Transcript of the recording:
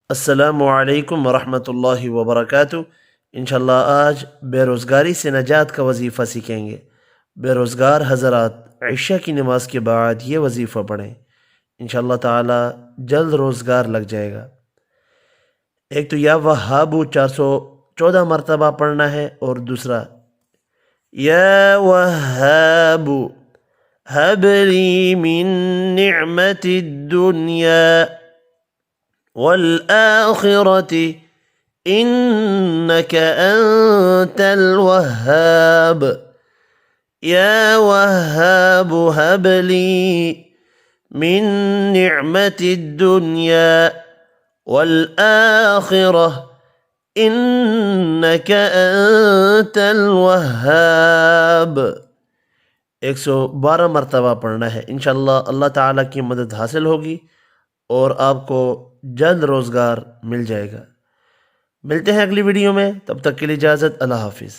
अस्सलामु अलैकुम वरहमतुल्लाहि वबरकातुहू। इंशाल्लाह आज बेरोज़गारी से नजात का वजीफ़ा सीखेंगे। बेरोज़गार हज़रात इशा की नमाज के बाद ये वजीफ़ा पढ़ें, इंशाल्लाह ताला जल्द रोज़गार लग जाएगा। एक तो या वहाबू 414 मरतबा पढ़ना है, और दूसरा या वहाबू हबली मिन निअमति दुनिया वल आखिरति इन्नक अंतल वहाब। या वहाब हबली मिन निअमति दुनिया वल आखिरह इन्नक अंतल वहाब। 112 मरतबा पढ़ना है। इंशाअल्लाह अल्लाह ताला की मदद हासिल होगी और आपको जल्द रोज़गार मिल जाएगा। मिलते हैं अगली वीडियो में, तब तक के लिए इजाज़त। अल्लाह हाफिज़।